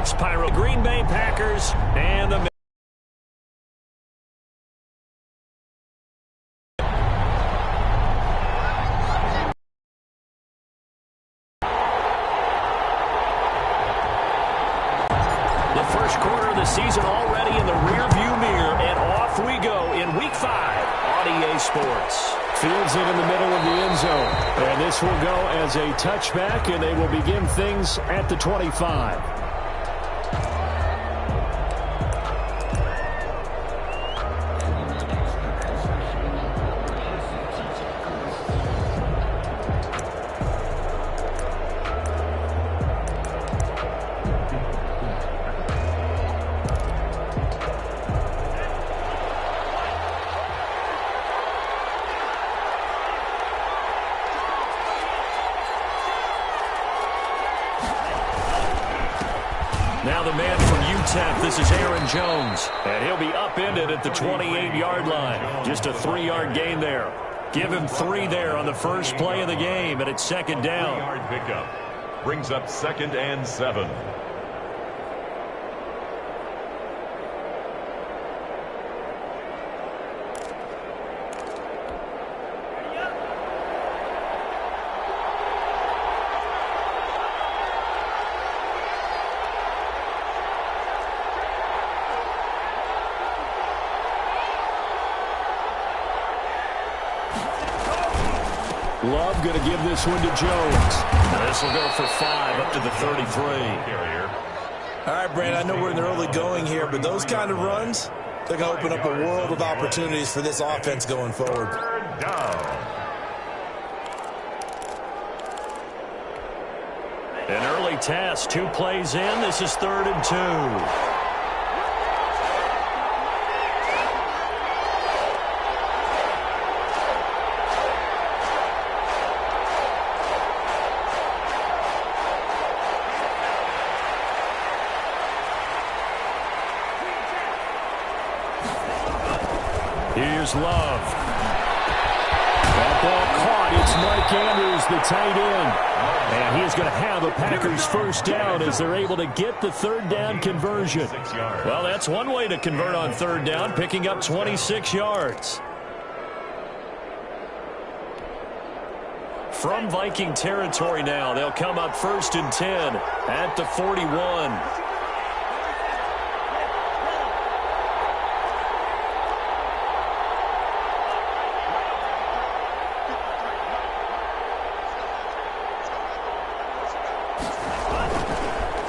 Sports Pyro. Green Bay Packers and the first quarter of the season already in the rearview mirror, and off we go in Week 5 on EA Sports. Fields it in the middle of the end zone. And this will go as a touchback, and they will begin things at the 25. Now the man from UTEP, this is Aaron Jones. And he'll be upended at the 28-yard line. Just a 3-yard gain there. Give him 3 there on the first play of the game, and it's second down. 3-yard pickup. Brings up 2nd and 7. Love going to give this one to Jones. This will go for 5 up to the 33. All right, Brandon, I know we're in the early going here, but those kind of runs, they're going to open up a world of opportunities for this offense going forward. 3rd down. An early test, 2 plays in. This is 3rd and 2. Here's Love. That ball caught. It's Mike Andrews, the tight end. And he is going to have a Packers first down as they're able to get the 3rd down conversion. Well, that's one way to convert on 3rd down, picking up 26 yards. From Viking territory now, they'll come up 1st and 10 at the 41.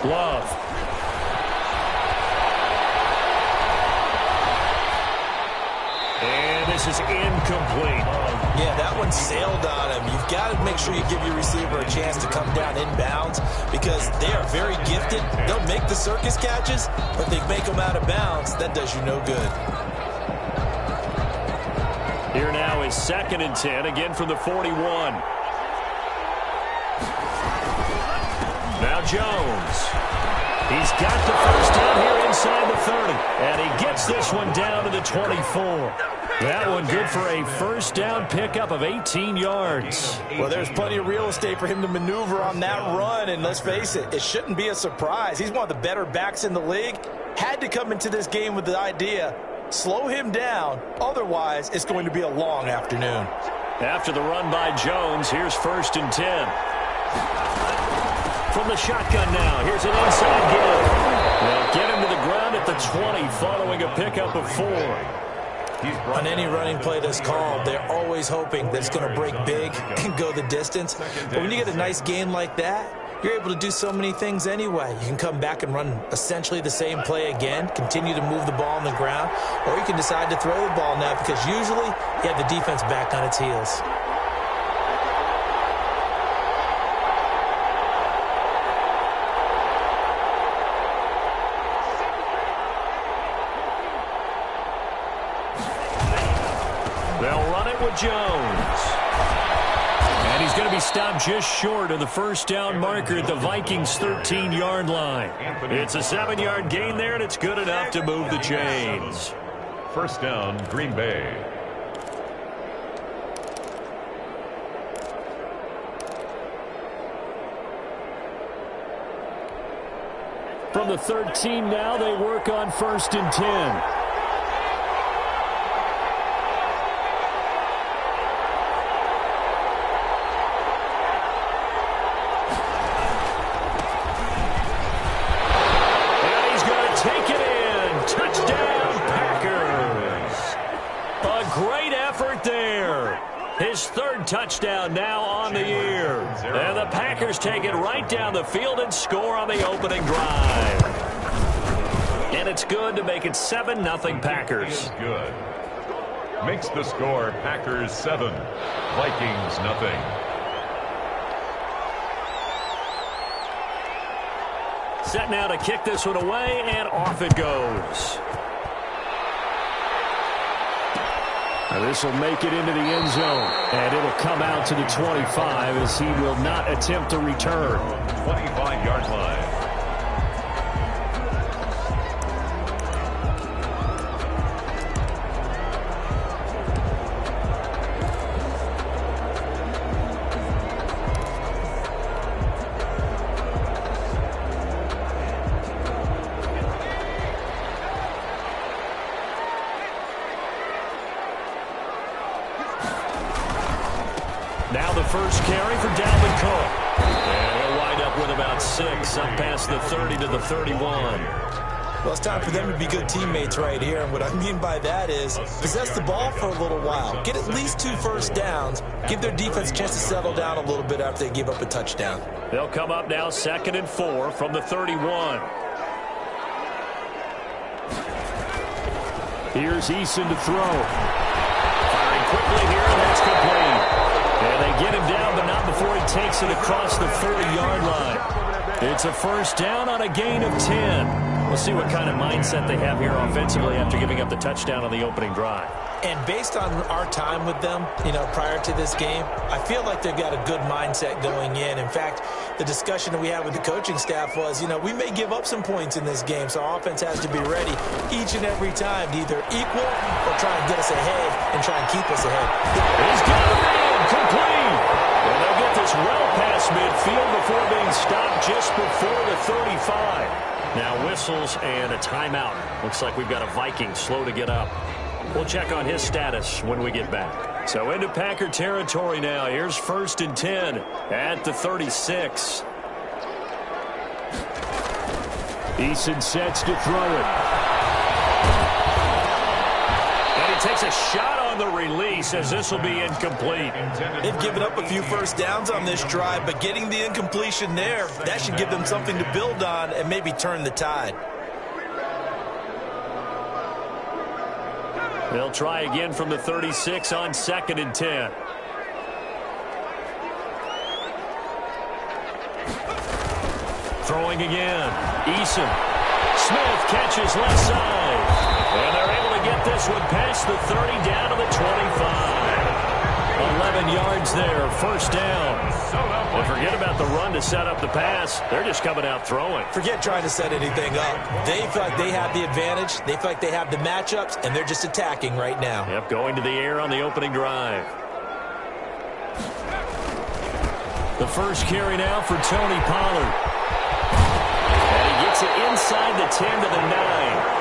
Love. And this is incomplete. Yeah, that one sailed on him. You've got to make sure you give your receiver a chance to come down inbounds because they are very gifted. They'll make the circus catches, but they make them out of bounds. That does you no good. Here now is 2nd and 10, again from the 41. Now Jones. He's got the first down here inside the 30. And he gets this one down to the 24. That one good for a first down pickup of 18 yards. Well, there's plenty of real estate for him to maneuver on that run. And let's face it, it shouldn't be a surprise. He's one of the better backs in the league. Had to come into this game with the idea, slow him down. Otherwise, it's going to be a long afternoon. After the run by Jones, here's 1st and 10. From the shotgun now, here's an inside give. They'll get him to the ground at the 20 following a pickup of 4. On any running play that's called, they're always hoping that it's going to break big and go the distance. But when you get a nice gain like that, you're able to do so many things anyway. You can come back and run essentially the same play again, continue to move the ball on the ground, or you can decide to throw the ball now because usually you have the defense back on its heels. They'll run it with Jones. And he's going to be stopped just short of the first down marker at the Vikings' 13-yard line. It's a 7-yard gain there, and it's good enough to move the chains. 1st down, Green Bay. From the 13 now, they work on 1st and 10. His 3rd touchdown now on the year. And the Packers take it right down the field and score on the opening drive. And it's good to make it 7-0 Packers. Good. Makes the score Packers 7, Vikings nothing. Set now to kick this one away, and off it goes. This will make it into the end zone, and it'll come out to the 25 as he will not attempt to return. 25-yard line. Now the first carry for Dalvin Cook. And he'll wind up with about 6, up past the 30 to the 31. Well, it's time for them to be good teammates right here. And what I mean by that is possess the ball for a little while. Get at least 2 first downs. Give their defense a chance to settle down a little bit after they give up a touchdown. They'll come up now 2nd and 4 from the 31. Here's Eason to throw. Firing quickly here, and that's complete. And they get him down, but not before he takes it across the 40-yard line. It's a first down on a gain of 10. We'll see what kind of mindset they have here offensively after giving up the touchdown on the opening drive. And based on our time with them, prior to this game, I feel like they've got a good mindset going in. In fact, the discussion that we had with the coaching staff was, we may give up some points in this game, so our offense has to be ready each and every time to either equal or try and get us ahead and try and keep us ahead. He's got a man complete. And they'll get this well past midfield before being stopped just before the 35. Now whistles and a timeout. Looks like we've got a Viking slow to get up. We'll check on his status when we get back. So into Packer territory now. Here's 1st and 10 at the 36. Eason sets to throw it. And he takes a shot on the release as this will be incomplete. They've given up a few first downs on this drive, but getting the incompletion there, that should give them something to build on and maybe turn the tide. They'll try again from the 36 on 2nd and 10. Throwing again. Eason. Smith catches left side. And they're able to get this one past the 30 down to the 25. 11 yards there, first down. And forget about the run to set up the pass. They're just coming out throwing. Forget trying to set anything up. They feel like they have the advantage. They feel like they have the matchups, and they're just attacking right now. Yep, going to the air on the opening drive. The first carry now for Tony Pollard. And he gets it inside the 10 to the 9.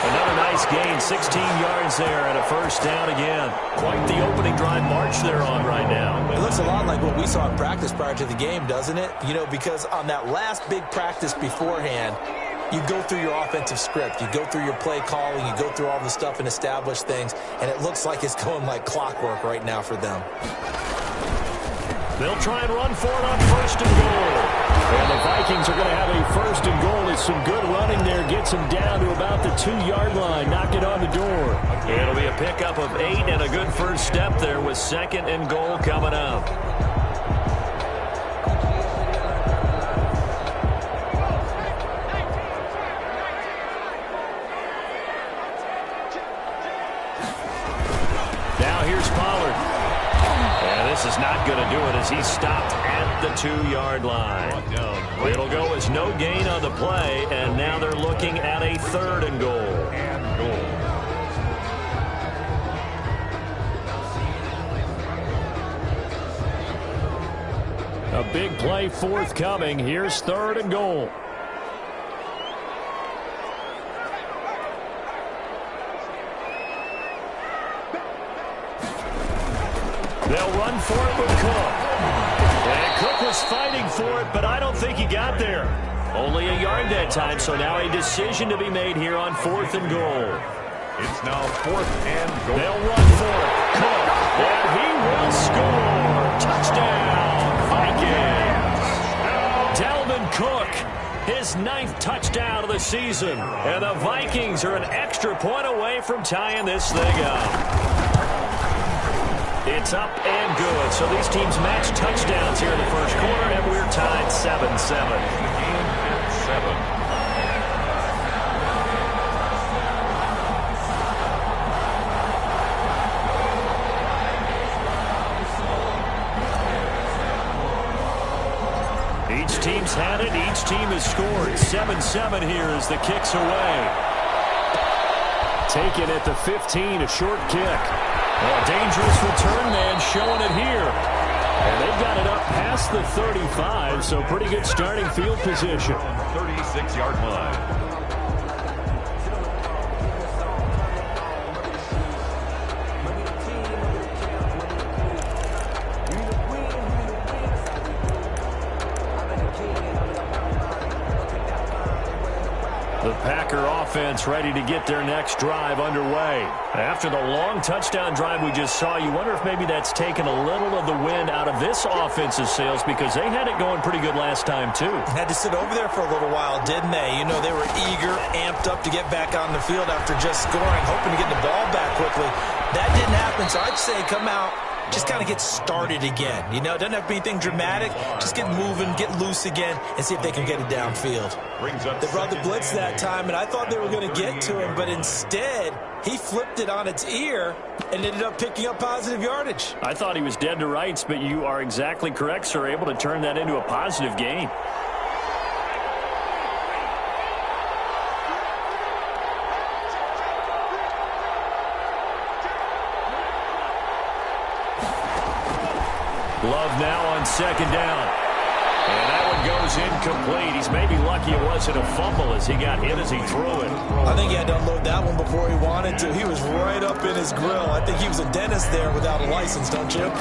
Another nice gain, 16 yards there and a first down again. Quite the opening drive march they're on right now. It looks a lot like what we saw in practice prior to the game, doesn't it? Because on that last big practice beforehand, you go through your offensive script. You go through your play calling. You go through all the stuff and establish things. And it looks like it's going like clockwork right now for them. They'll try and run for it on 1st and goal. And the Vikings are going to have a 1st and goal. It's some good running there. Gets them down to about the 2-yard line. Knock it on the door. It'll be a pickup of 8 and a good first step there with 2nd and goal coming up. Now here's Pollard. And this is not going to do it as he's stopped at the 2-yard line. It'll go as no gain on the play, and now they're looking at a 3rd and goal. A big play forthcoming. Here's 3rd and goal. They'll run for it with Cook. And Cook was fighting for it, but I don't think he got there. Only a yard that time, so now a decision to be made here on 4th and goal. It's now 4th and goal. They'll run for it. Cook. And he will score. Touchdown, Vikings. Dalvin Cook, his 9th touchdown of the season. And the Vikings are an extra point away from tying this thing up. It's up and good. So these teams match touchdowns here in the first quarter, and we're tied 7-7. Game at 7. Each team's had it. Each team has scored. 7-7 here as the kick's away. Taken at the 15, a short kick. A dangerous return man showing it here. And they've got it up past the 35, so pretty good starting field position. 36-yard line. The Packer offense ready to get their next drive underway. After the long touchdown drive we just saw, you wonder if maybe that's taken a little of the wind out of this offense's sails because they had it going pretty good last time, too. Had to sit over there for a little while, didn't they? You know, they were eager, amped up to get back on the field after just scoring, hoping to get the ball back quickly. That didn't happen, so I'd say come out, just kind of get started again. You know, it doesn't have to be anything dramatic. Just get moving, get loose again, and see if they can get it downfield. They brought the blitz that time, and I thought they were going to get to him, but instead, he flipped it on its ear and ended up picking up positive yardage. I thought he was dead to rights, but you are exactly correct, sir, able to turn that into a positive gain. Love now on 2nd down. And that one goes incomplete. He's maybe lucky it wasn't a fumble as he got hit as he threw it. I think he had to unload that one before he wanted to. He was right up in his grill. I think he was a dentist there without a license, don't you?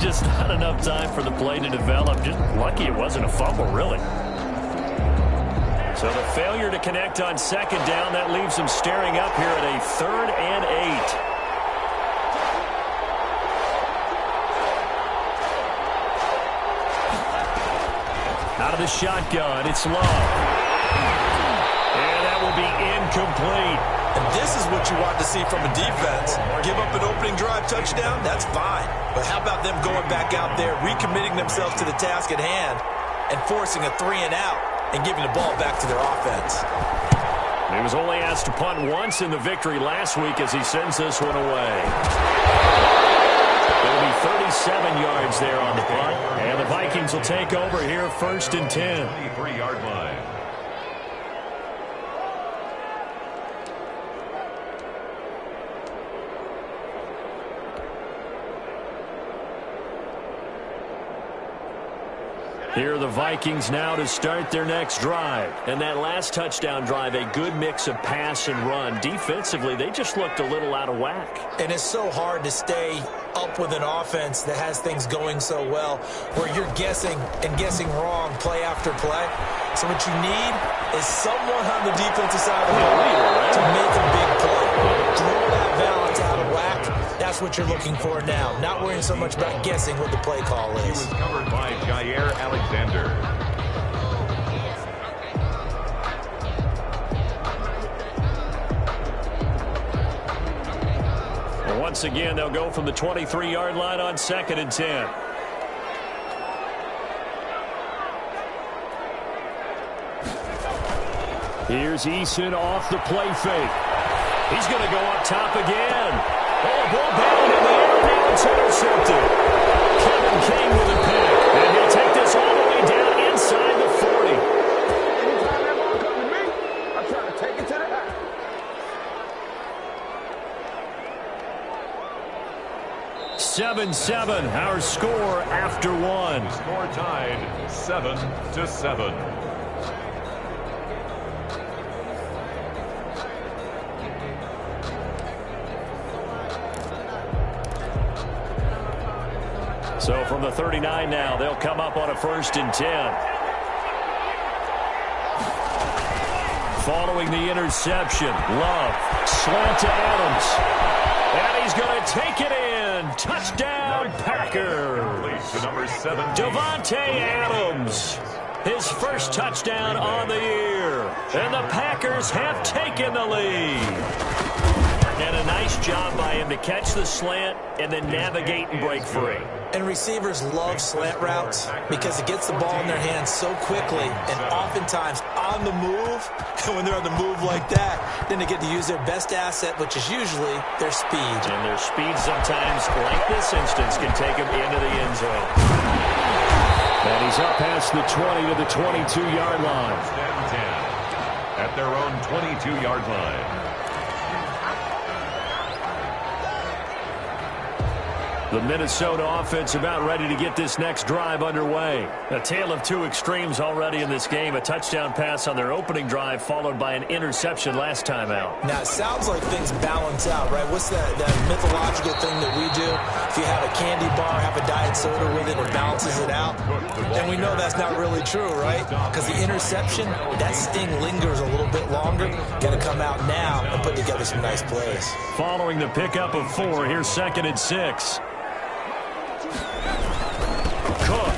Just not enough time for the play to develop. Just lucky it wasn't a fumble, really. So the failure to connect on 2nd down, that leaves him staring up here at a 3rd and 8. Out of the shotgun, it's Love. And that will be incomplete. And this is what you want to see from a defense. Give up an opening drive touchdown, that's fine. But how about them going back out there, recommitting themselves to the task at hand, and forcing a 3 and out, and giving the ball back to their offense. He was only asked to punt once in the victory last week as he sends this one away. It'll be 37 yards there on the punt. And the Vikings will take over here 1st and 10. 23-yard line. Here are the Vikings now to start their next drive. And that last touchdown drive, a good mix of pass and run. Defensively, they just looked a little out of whack. And it's so hard to stay up with an offense that has things going so well, where you're guessing and guessing wrong play after play. So what you need is someone on the defensive side of the ball to make a big play. Throw that balance out of whack. That's what you're looking for now. Not worrying so much about guessing what the play call is. He was covered by Jair Alexander. And once again, they'll go from the 23-yard line on 2nd and 10. Here's Eason off the play fake. He's going to go up top again. Oh, ball down in the air. Now it's intercepted. Kevin King with a pick. And he'll take this all the way down inside the 40. Anytime that ball comes to me, I'm trying to take it to the house. 7-7, our score after one. Score tied 7-7. So from the 39 now, they'll come up on a 1st and 10. Following the interception, Love, slant to Adams. And he's going to take it in. Touchdown, Packers. To number 7. Davante Adams. His first touchdown on the year. And the Packers have taken the lead. And a nice job by him to catch the slant and then navigate and break free. And receivers love slant routes because it gets the ball in their hands so quickly and oftentimes on the move. And when they're on the move like that, then they get to use their best asset, which is usually their speed. And their speed sometimes, like this instance, can take them into the end zone. And he's up past the 20 to the 22-yard line. 10 at their own 22-yard line. The Minnesota offense about ready to get this next drive underway. A tale of two extremes already in this game. A touchdown pass on their opening drive followed by an interception last time out. Now, it sounds like things balance out, right? What's that mythological thing that we do? If you have a candy bar, have a diet soda with it, it balances it out. And we know that's not really true, right? Because the interception, that sting lingers a little bit longer. Got to come out now and put together some nice plays. Following the pickup of 4, here's 2nd and 6. Cook.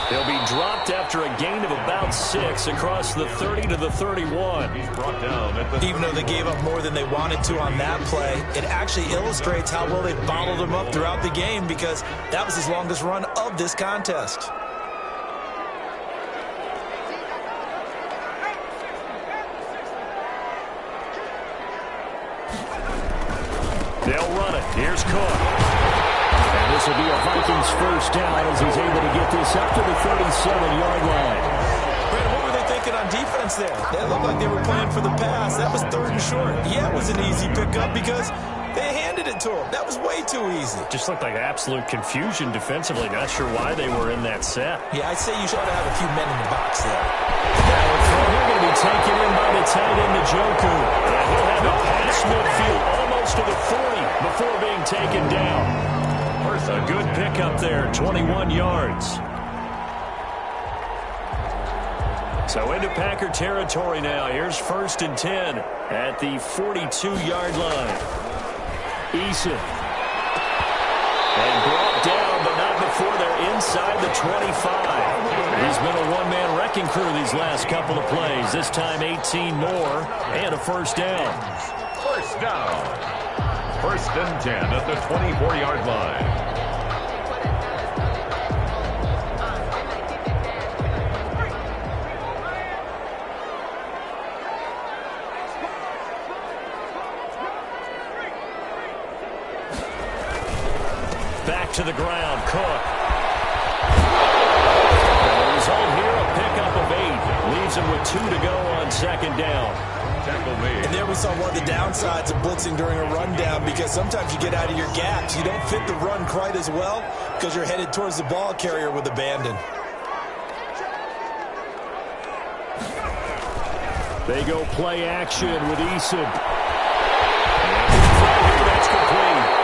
He'll be dropped after a gain of about 6 across the 30 to the 31. He's brought down at the Even though they gave up more than they wanted to on that play, it actually illustrates how well they bottled him up throughout the game because that was his longest run of this contest. They'll run it. Here's Cook. This will be a Vikings first down as he's able to get this up to the 37-yard line. Brandon, what were they thinking on defense there? That looked like they were playing for the pass. That was 3rd and short. Yeah, it was an easy pickup because they handed it to him. That was way too easy. Just looked like absolute confusion defensively. Not sure why they were in that set. Yeah, I'd say you should have a few men in the box there. They're going to be taken in by the tight end, Njoku. And he'll have a pass midfield almost to the 40 before being taken down. A good pickup there, 21 yards. So into Packer territory now. Here's 1st and 10 at the 42-yard line. Eason. And brought down, but not before they're inside the 25. He's been a one-man wrecking crew these last couple of plays. This time 18 more and a first down. First down. 1st and 10 at the 24-yard line. Back to the ground, Cook. And the result here, a pickup of 8. Leaves him with 2 to go on 2nd down. Tackle made. And there we saw one of the downsides of blitzing during a rundown because sometimes you get out of your gaps. You don't fit the run quite as well because you're headed towards the ball carrier with abandon. They go play action with Eason. That's complete.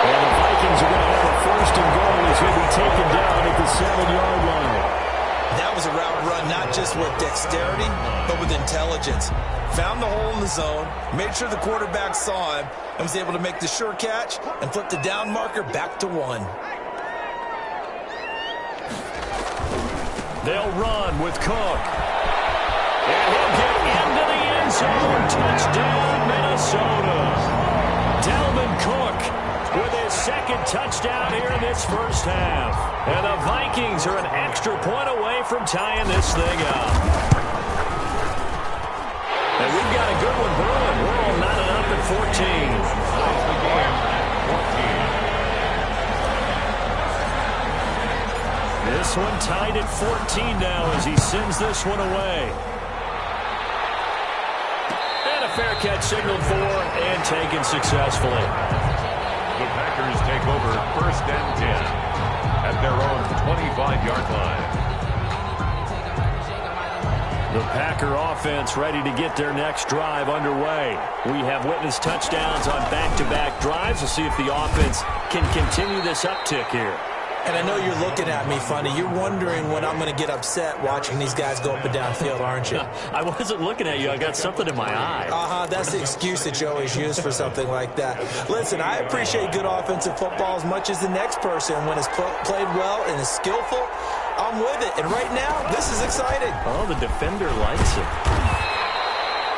And the Vikings are going to have a 1st and goal as he'll be taken down at the 7-yard line. That was a route run not just with dexterity, but with intelligence. Found the hole in the zone, made sure the quarterback saw him, and was able to make the sure catch and flip the down marker back to 1. They'll run with Cook. And he'll get into the end zone. Touchdown, Minnesota. Dalvin Cook with his 2nd touchdown here in this first half. And the Vikings are an extra point away from tying this thing up. And we've got a good one brewing. We're all knotted up at 14. This one tied at 14 now as he sends this one away. And a fair catch signaled for and taken successfully. The Packers take over 1st and 10 at their own 25-yard line. The Packer offense ready to get their next drive underway. We have witnessed touchdowns on back-to-back drives. We'll see if the offense can continue this uptick here. And I know you're looking at me funny. You're wondering when I'm going to get upset watching these guys go up and down field, aren't you? I wasn't looking at you. I got something in my eye. That's the excuse that you always use for something like that. Listen, I appreciate good offensive football as much as the next person. When it's played well and is skillful, I'm with it. And right now, this is exciting. Oh, the defender likes it.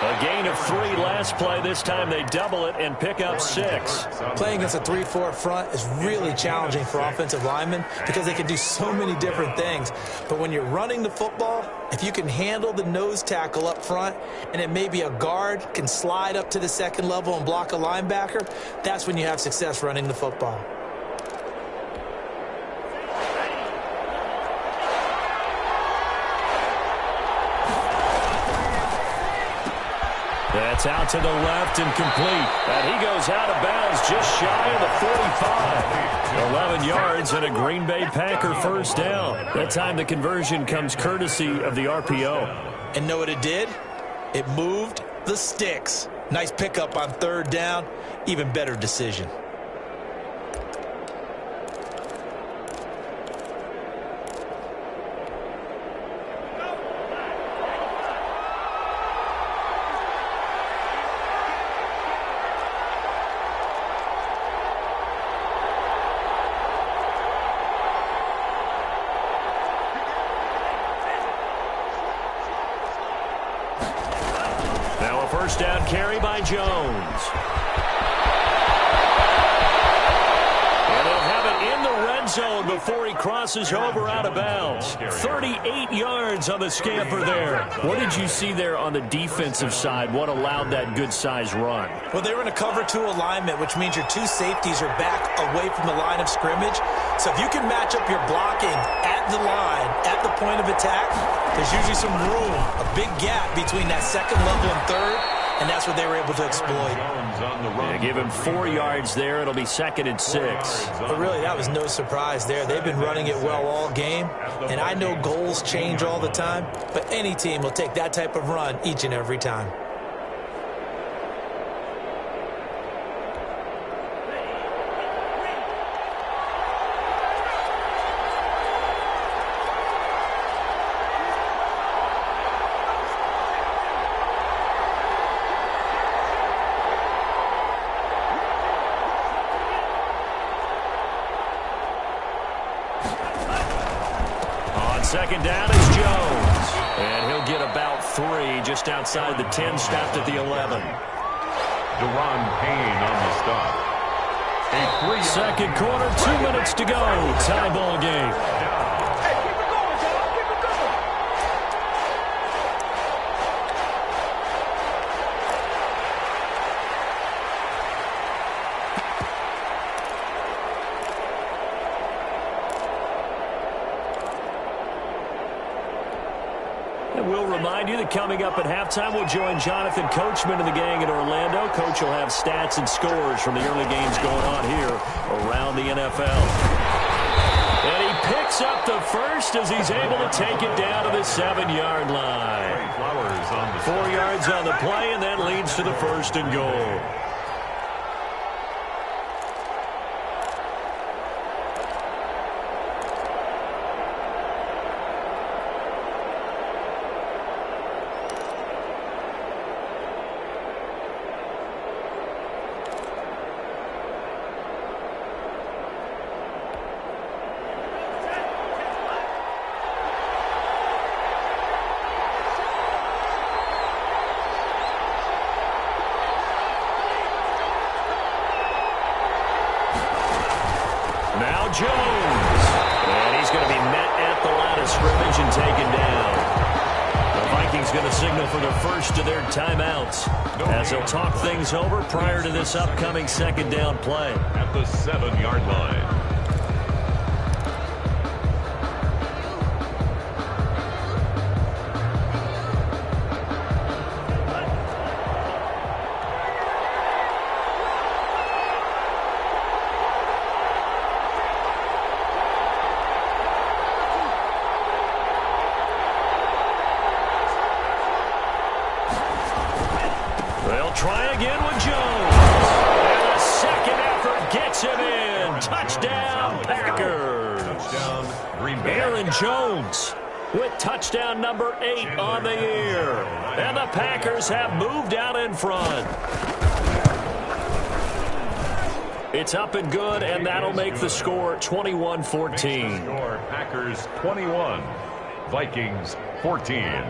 A gain of 3 last play. This time they double it and pick up 6. Playing against a 3-4 front is really challenging for offensive linemen because they can do so many different things. But when you're running the football, if you can handle the nose tackle up front and it may be a guard can slide up to the second level and block a linebacker, that's when you have success running the football. That's out to the left and complete. And he goes out of bounds just shy of the 45. 11 yards and a Green Bay Packer first down. That time the conversion comes courtesy of the RPO. And know what it did? It moved the sticks. Nice pickup on 3rd down. Even better decision. First down carry by Jones. And they'll have it in the red zone before he crosses over out of bounds. 38 yards on the scamper there. What did you see there on the defensive side? What allowed that good-sized run? Well, they were in a cover 2 alignment, which means your 2 safeties are back away from the line of scrimmage. So if you can match up your blocking at the line, at the point of attack, there's usually some room, a big gap between that second level and 3rd. And that's what they were able to exploit. Yeah, give him 4 yards there. It'll be 2nd and 6. But really, that was no surprise there. They've been running it well all game. And I know goals change all the time, but any team will take that type of run each and every time. Second down is Jones. And he'll get about 3 just outside the 10, stopped at the 11. Deron Payne on the stop. Second quarter, 2 minutes to go. Tie ball game. Hey, keep it going, y'all. Keep it going. And we'll remind you that coming up at halftime, we'll join Jonathan Coachman and the gang in Orlando. Coach will have stats and scores from the early games going on here around the NFL. And he picks up the first as he's able to take it down to the 7-yard line. 4 yards on the play, and that leads to the 1st and goal. Jones. And he's going to be met at the line of scrimmage and taken down. The Vikings going to signal for the first of their timeouts as they'll talk things over prior to this upcoming 2nd down play. At the 7-yard line. try again with Jones. And the second effort gets him in. Touchdown, Packers. Touchdown, Green Bay. Aaron Jones with touchdown number 8 on the year. And the Packers have moved out in front. It's up and good, and that'll make the score 21-14. Score Packers 21, Vikings 14.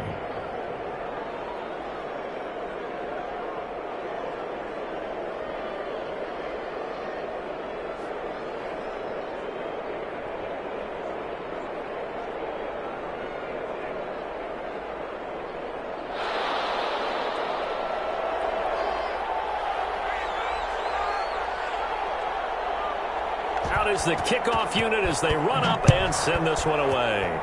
Out is the kickoff unit as they run up and send this one away.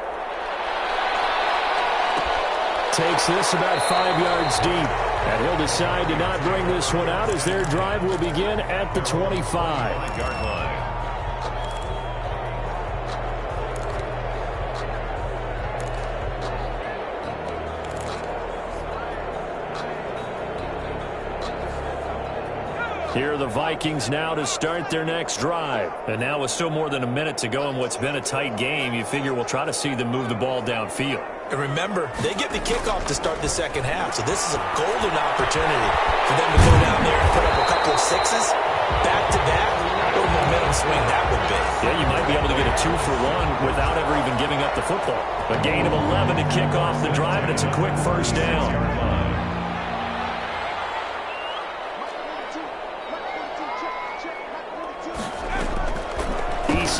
Takes this about 5 yards deep. And he'll decide to not bring this one out as their drive will begin at the 25. Yard line. Here are the Vikings now to start their next drive. And now with still more than a minute to go in what's been a tight game, you figure we'll try to see them move the ball downfield. And remember, they get the kickoff to start the second half, so this is a golden opportunity for them to go down there and put up a couple of sixes, back-to-back. What a momentum swing that would be. Yeah, you might be able to get a 2-for-1 without ever even giving up the football. A gain of 11 to kick off the drive, and it's a quick first down.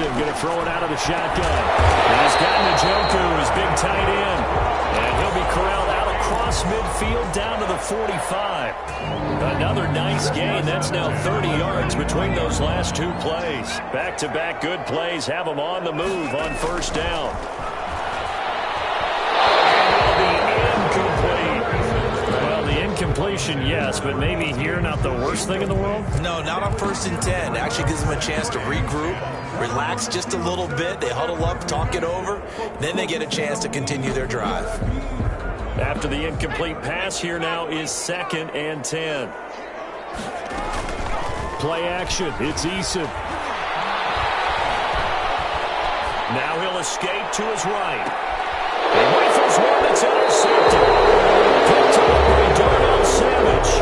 Going to throw it out of the shotgun. And he's got Njoku, his big tight end. And he'll be corralled out across midfield down to the 45. Another nice gain. That's now 30 yards between those last two plays. Back-to-back good plays have them on the move on first down. Incompletion, yes, but maybe here not the worst thing in the world? No, not on 1st and 10. Actually gives them a chance to regroup, relax just a little bit. They huddle up, talk it over. Then they get a chance to continue their drive. After the incomplete pass, here now is 2nd and 10. Play action. It's Eason. Now he'll escape to his right. He rifles one that's intercepted. Picked up by Darnell Savage.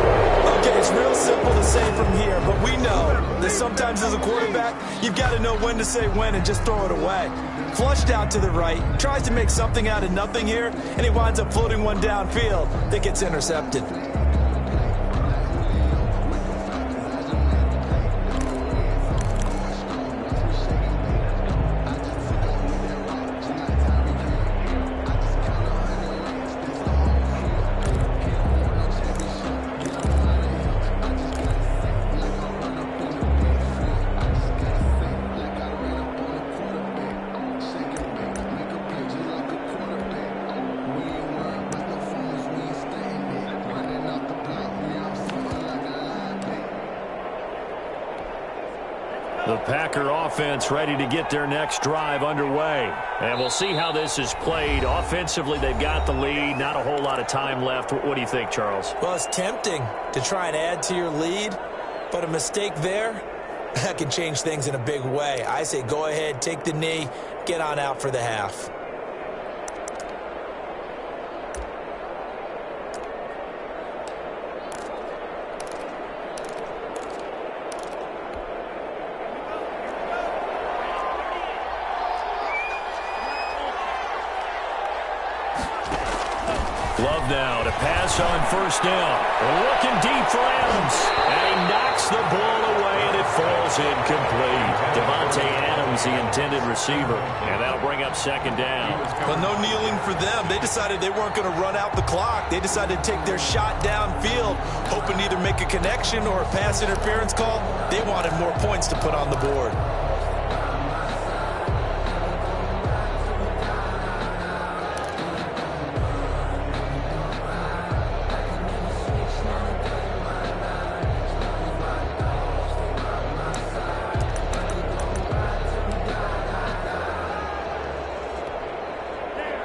Okay, it's real simple to say from here, but we know that sometimes as a quarterback, you've got to know when to say when and just throw it away. Flushed out to the right, tries to make something out of nothing here, and he winds up floating one downfield that gets intercepted. The Packer offense ready to get their next drive underway. And we'll see how this is played. Offensively, they've got the lead. Not a whole lot of time left. What do you think, Charles? Well, it's tempting to try and add to your lead, but a mistake there, that can change things in a big way. I say go ahead, take the knee, get on out for the half. Love now to pass on first down. Looking deep for Adams. And he knocks the ball away, and it falls incomplete. Devontae Adams, the intended receiver. And that'll bring up second down. Well, no kneeling for them. They decided they weren't going to run out the clock. They decided to take their shot downfield, hoping to either make a connection or a pass interference call. They wanted more points to put on the board.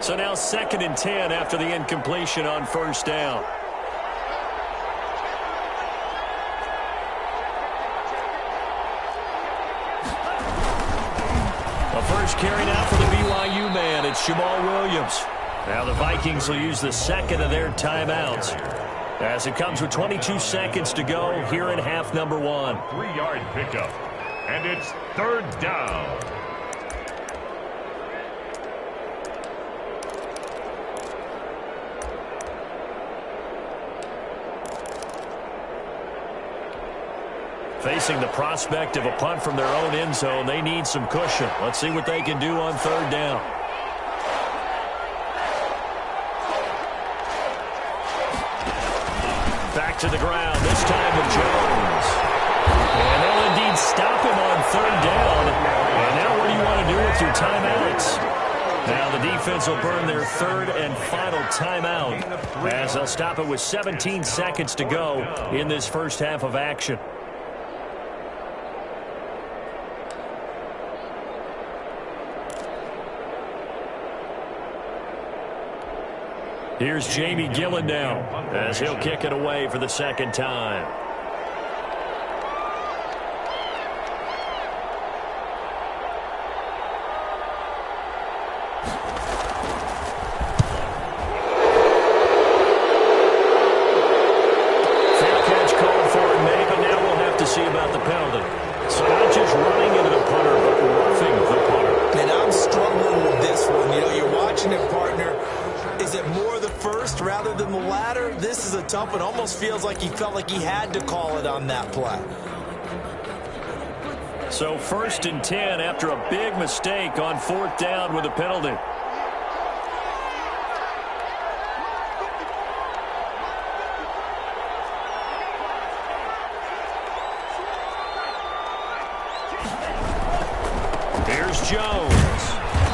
So now 2nd and 10 after the incompletion on first down. first carry now for the BYU man. It's Jamal Williams. Now the Vikings will use the second of their timeouts, as it comes with 22 seconds to go here in half number 1. 3-yard pickup, and it's third down. Facing the prospect of a punt from their own end zone, they need some cushion. Let's see what they can do on third down. Back to the ground, this time with Jones. And they'll indeed stop him on third down. And now what do you want to do with your timeouts? Now the defense will burn their third and final timeout, as they'll stop it with 17 seconds to go in this first half of action. Here's Jamie Gillen now, as he'll kick it away for the second time. Fair catch called for and made, but now we'll have to see about the penalty. So not just running into the punter, but roughing the punter. And I'm struggling with this one. You know, you're watching it, partner. Is it more the first rather than the latter? This is a tough one. Almost feels like he felt like he had to call it on that play. So 1st and 10 after a big mistake on 4th down with a penalty. Here's Jones.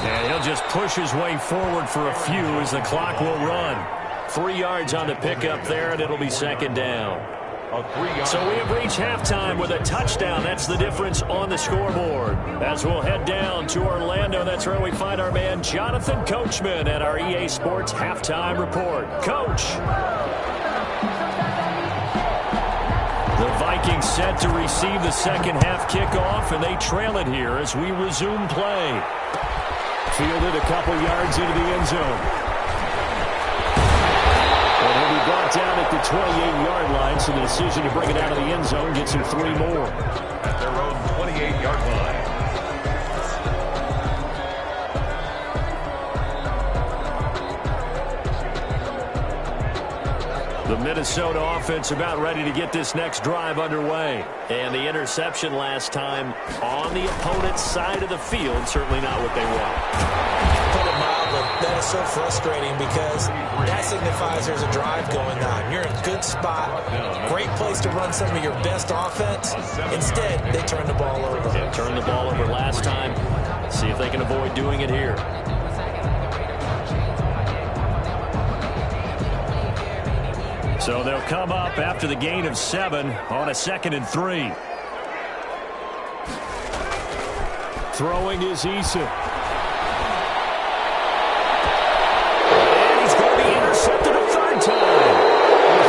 And he'll just push his way forward for a few as the clock will run. 3 yards on the pickup there, and it'll be second down. So we have reached halftime with a touchdown. That's the difference on the scoreboard. As we'll head down to Orlando, that's where we find our man Jonathan Coachman at our EA Sports Halftime Report. Coach. The Vikings set to receive the second half kickoff, and they trail it here as we resume play. Fielded a couple yards into the end zone. And he'll be brought down at the 28-yard line, so the decision to bring it out of the end zone gets him 3 more. At their own 28-yard line. The Minnesota offense about ready to get this next drive underway. And the interception last time on the opponent's side of the field, certainly not what they want. Put it mildly, that is so frustrating because that signifies there's a drive going on. You're in a good spot, great place to run some of your best offense. Instead, they turn the ball over. They turned the ball over last time. See if they can avoid doing it here. So they'll come up after the gain of 7 on a 2nd and 3. Throwing is Eason. And he's going to be intercepted a 3rd time.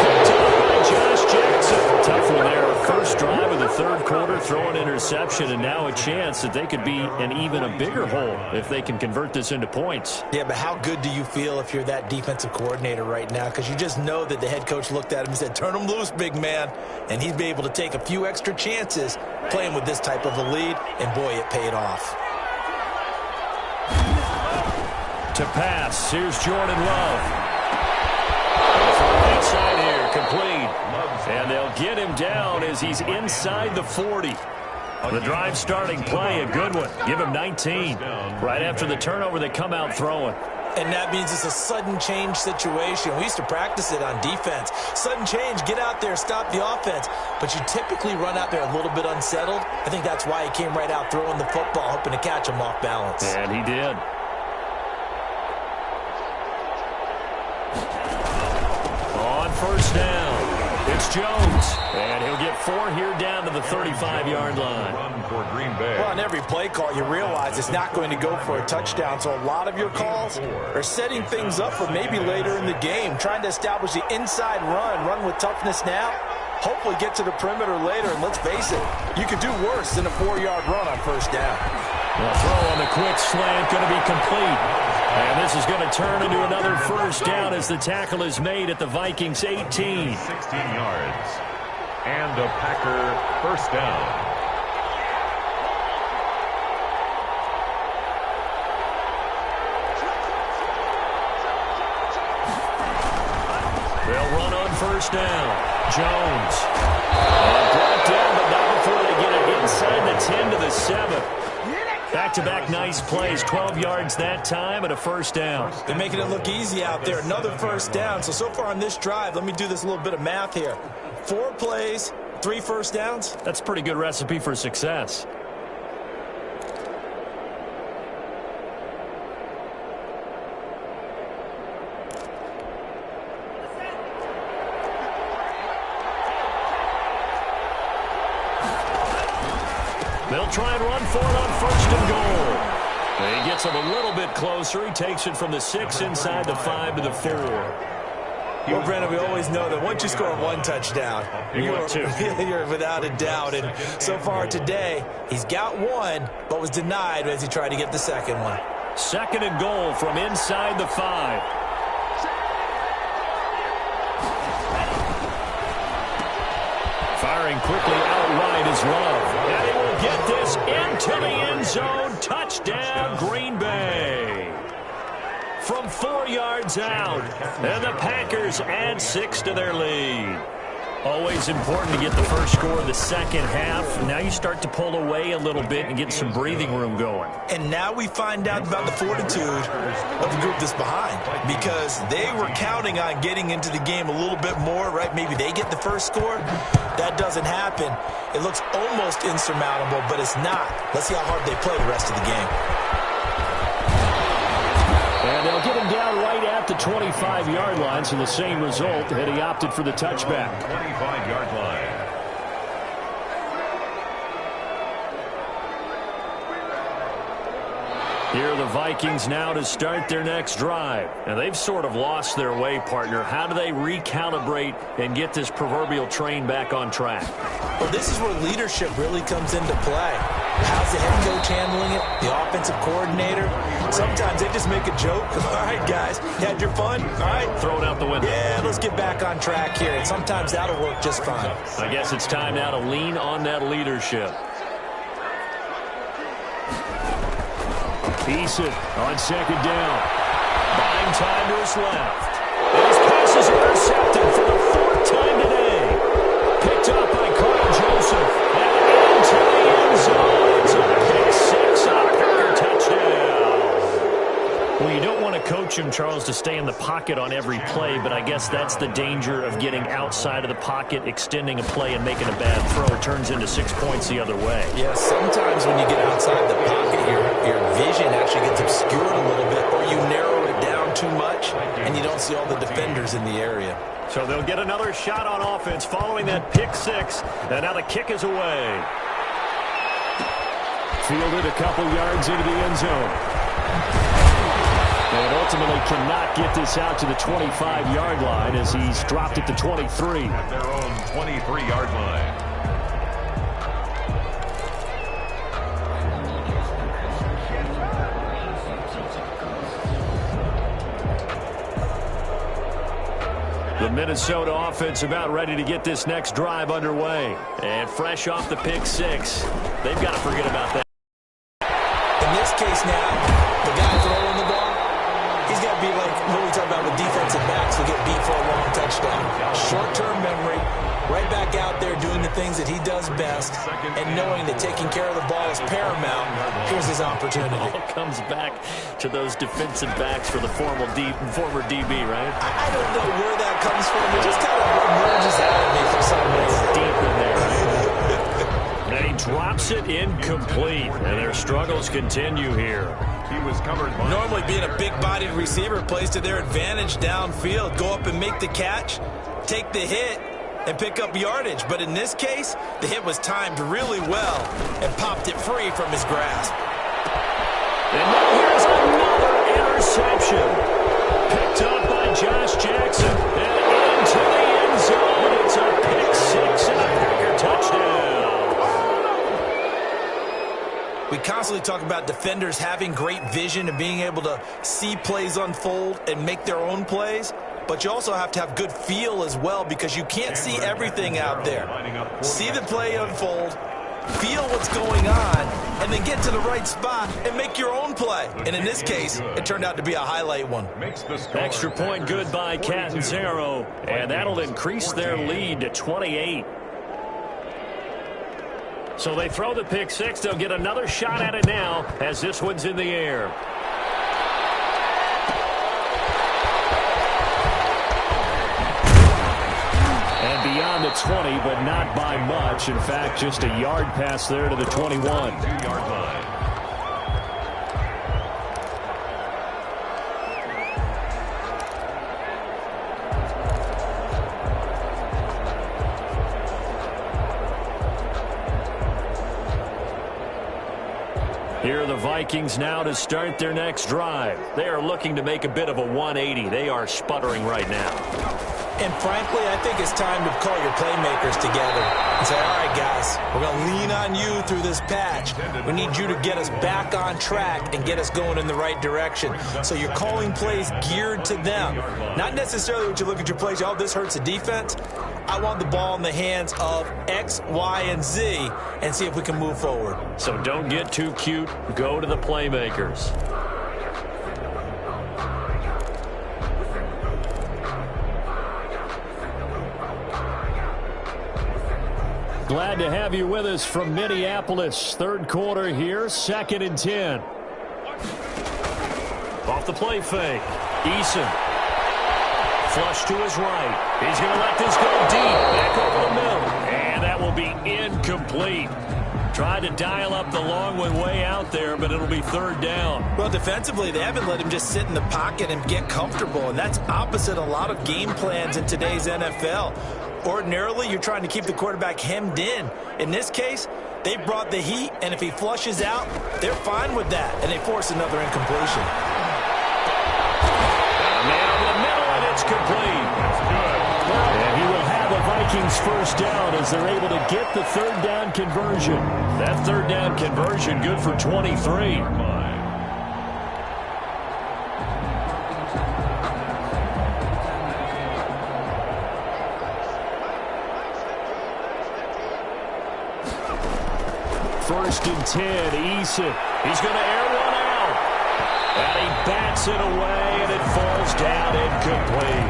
Picked up by Josh Jackson. Tough one there. First drive of the 3rd quarter, throwing interception, and now a chance that they could be in even a bigger hole if they can convert this into points. Yeah, but how good do you feel if you're that defensive coordinator right now? Because you just know that the head coach looked at him and said, turn him loose, big man. And he'd be able to take a few extra chances playing with this type of a lead, and boy, it paid off. To pass, here's Jordan Love. From inside here, complete. And they'll get him down as he's inside the 40. The drive starting play, a good one. Give him 19. Right after the turnover, they come out throwing. And that means it's a sudden change situation. We used to practice it on defense. Sudden change, get out there, stop the offense. But you typically run out there a little bit unsettled. I think that's why he came right out throwing the football, hoping to catch him off balance. And he did. On first down, it's Jones. And he'll get 4 here down to the 35-yard line. Run for Green Bay. Well, on every play call, you realize it's not going to go for a touchdown. So a lot of your calls are setting things up for maybe later in the game, trying to establish the inside run with toughness now. Hopefully get to the perimeter later, and let's face it, you could do worse than a 4-yard run on first down. The throw on the quick slant going to be complete. And this is going to turn into another first down as the tackle is made at the Vikings 18. 16 yards. And a Packer first down. They'll run on first down. Jones. Brought down, but not before they get it inside the 10 to the 7. Back-to-back nice plays. 12 yards that time and a first down. They're making it look easy out there. Another first down. So far on this drive, let me do this little bit of math here. 4 plays, 3 first downs. That's a pretty good recipe for success. They'll try and run for it on first and goal. He gets him a little bit closer. He takes it from the 6 inside the 5 to the 4. Well, Brandon, we always know that once you score 1 touchdown, you're without a doubt. And so far today, he's got 1, but was denied as he tried to get the second one. Second and goal from inside the 5. Firing quickly out wide is Love. And he will get this into the end zone. Touchdown, Green Bay. From 4 yards out. And the Packers add 6 to their lead. Always important to get the first score of the second half. Now you start to pull away a little bit and get some breathing room going. And now we find out about the fortitude of the group that's behind, because they were counting on getting into the game a little bit more, right? Maybe they get the first score. That doesn't happen. It looks almost insurmountable, but it's not. Let's see how hard they play the rest of the game. And they'll get him down right at the 25-yard line, so the same result, and he opted for the touchback. 25-yard line. Here are the Vikings now to start their next drive. And they've sort of lost their way, partner. How do they recalibrate and get this proverbial train back on track? Well, this is where leadership really comes into play. How's the head coach handling it? The offensive coordinator? Sometimes they just make a joke. All right, guys, you had your fun? All right. Throw it out the window. Yeah, let's get back on track here. And sometimes that'll work just fine. I guess it's time now to lean on that leadership. Eason on second down. Buying time to his left. And his pass is intercepted for the 4th time today. Picked up by Carl Joseph. And into the end zone. It's a pick 6 on a Packer touchdown. Well, you don't want to coach him, Charles, to stay in the pocket on every play, but I guess that's the danger of getting outside of the pocket, extending a play, and making a bad throw. It turns into 6 points the other way. Yeah, sometimes when you get outside the pocket, your vision actually gets obscured a little bit, or you narrow it down too much, and you don't see all the defenders in the area. So they'll get another shot on offense following that pick 6, and now the kick is away. Fielded a couple yards into the end zone. And ultimately cannot get this out to the 25-yard line as he's dropped at the 23. At their own 23-yard line. The Minnesota offense about ready to get this next drive underway. And fresh off the pick 6, they've got to forget about that. In this case now, the guy throwing the ball, he's got to be like what we talk about with defensive backs who get beat for a long touchdown. Short-term memory, right back out there doing the things that he does best, and knowing that taking care of the ball is paramount. Here's his opportunity. It all comes back to those defensive backs for the former DB, right? I don't know where that comes from. It just kind of emerges out of me for some reason. Deep in there, right? And he drops it incomplete, and their struggles continue here. He was covered by... Normally being a big-bodied receiver plays to their advantage downfield. Go up and make the catch, take the hit, and pick up yardage. But in this case, the hit was timed really well and popped it free from his grasp. And now here's another interception. Picked up by Josh Jackson and into the end zone. It's a pick 6 and a Packer touchdown. We constantly absolutely talk about defenders having great vision and being able to see plays unfold and make their own plays. But you also have to have good feel as well, because you can't see everything out there. See the play unfold, feel what's going on, and then get to the right spot and make your own play. And in this case, it turned out to be a highlight one. Extra point good by Catanzaro, and that'll increase their lead to 28. So they throw the pick six. They'll get another shot at it now as this one's in the air. Beyond the 20, but not by much. In fact, just a yard pass there to the 21. 2-yard line. Here are the Vikings now to start their next drive. They are looking to make a bit of a 180. They are sputtering right now. And frankly, I think it's time to call your playmakers together and say, all right, guys, we're going to lean on you through this patch. We need you to get us back on track and get us going in the right direction. So you're calling plays geared to them. Not necessarily what you look at your plays, oh, this hurts the defense. I want the ball in the hands of X, Y, and Z and see if we can move forward. So don't get too cute. Go to the playmakers. Glad to have you with us from Minneapolis. Third quarter here, 2nd and 10. Off the play fake. Eason. Flush to his right. He's going to let this go deep. Back over the middle. And that will be incomplete. Tried to dial up the long one way out there, but it'll be 3rd down. Well, defensively, they haven't let him just sit in the pocket and get comfortable, and that's opposite a lot of game plans in today's NFL. Ordinarily, you're trying to keep the quarterback hemmed in. In this case, they brought the heat, and if he flushes out, they're fine with that, and they force another incompletion. Man over the middle, and it's complete. That's good. And he will have a Vikings first down as they're able to get the 3rd down conversion. That 3rd down conversion good for 23. First and 10, Eason. He's going to air one out. And he bats it away, and it falls down incomplete.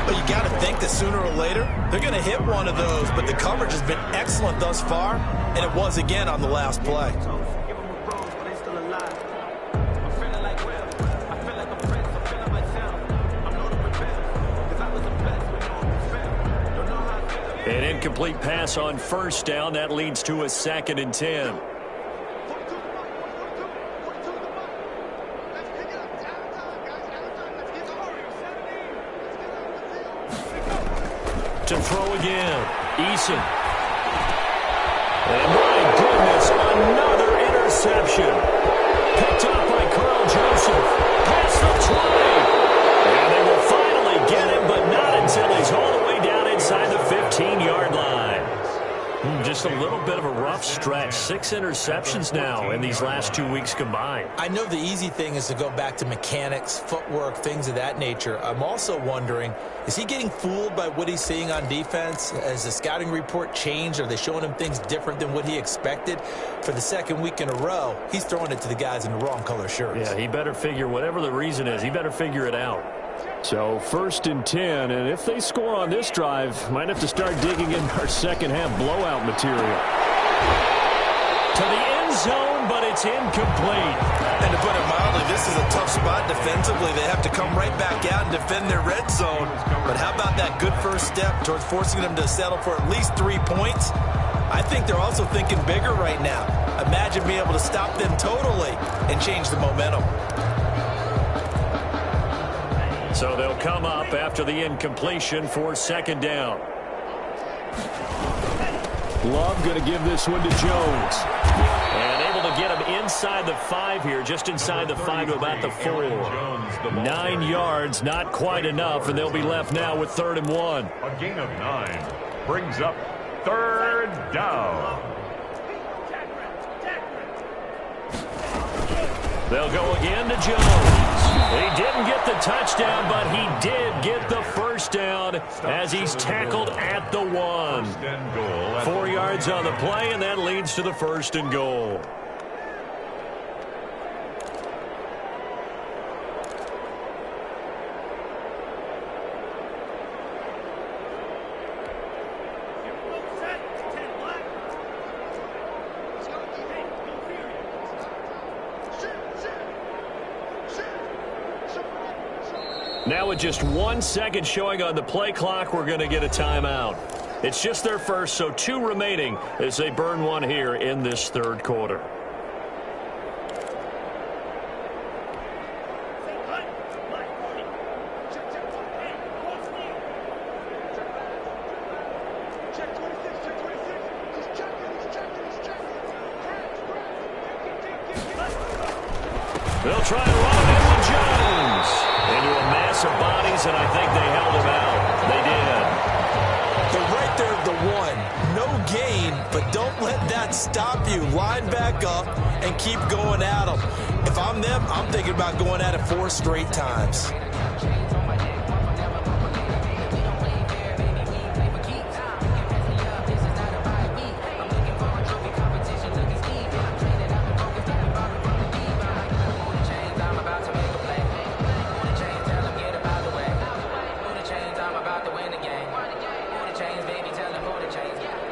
But you got to think that sooner or later, they're going to hit one of those. But the coverage has been excellent thus far, and it was again on the last play. An incomplete pass on first down. That leads to a 2nd and 10. To throw again. Eason. And my goodness, another interception. Picked up by Carl Joseph. Past the 20. And they will finally get him, but not until he's all the way down inside the 15-yard line. Just a little bit of a rough stretch. 6 interceptions now in these last 2 weeks combined. I know the easy thing is to go back to mechanics, footwork, things of that nature. I'm also wondering, is he getting fooled by what he's seeing on defense? Has the scouting report changed? Are they showing him things different than what he expected? For the 2nd week in a row, he's throwing it to the guys in the wrong color shirts. Yeah, he better figure, whatever the reason is, he better figure it out. So 1st and 10, and if they score on this drive, might have to start digging in our second-half blowout material. To the end zone, but it's incomplete. And to put it mildly, this is a tough spot defensively. They have to come right back out and defend their red zone. But how about that good first step towards forcing them to settle for at least 3 points? I think they're also thinking bigger right now. Imagine being able to stop them totally and change the momentum. So they'll come up after the incompletion for 2nd down. Love going to give this one to Jones. And able to get him inside the 5 here, just inside the 5 to about the 4. 9 yards, not quite enough, and they'll be left now with 3rd and 1. A gain of 9 brings up 3rd down. They'll go again to Jones. He didn't get the touchdown, but he did get the first down as he's tackled at the 1. 4 yards on the play, and that leads to the 1st and goal. Now with just 1 second showing on the play clock, we're going to get a timeout. It's just their first, so 2 remaining as they burn 1 here in this 3rd quarter. They'll try and run it into Jones. Into a mass of bodies, and I think they held him out. They did. They're right there at the 1. No gain, but don't let that stop you. Line back up and keep going at them. If I'm them, I'm thinking about going at it 4 straight times.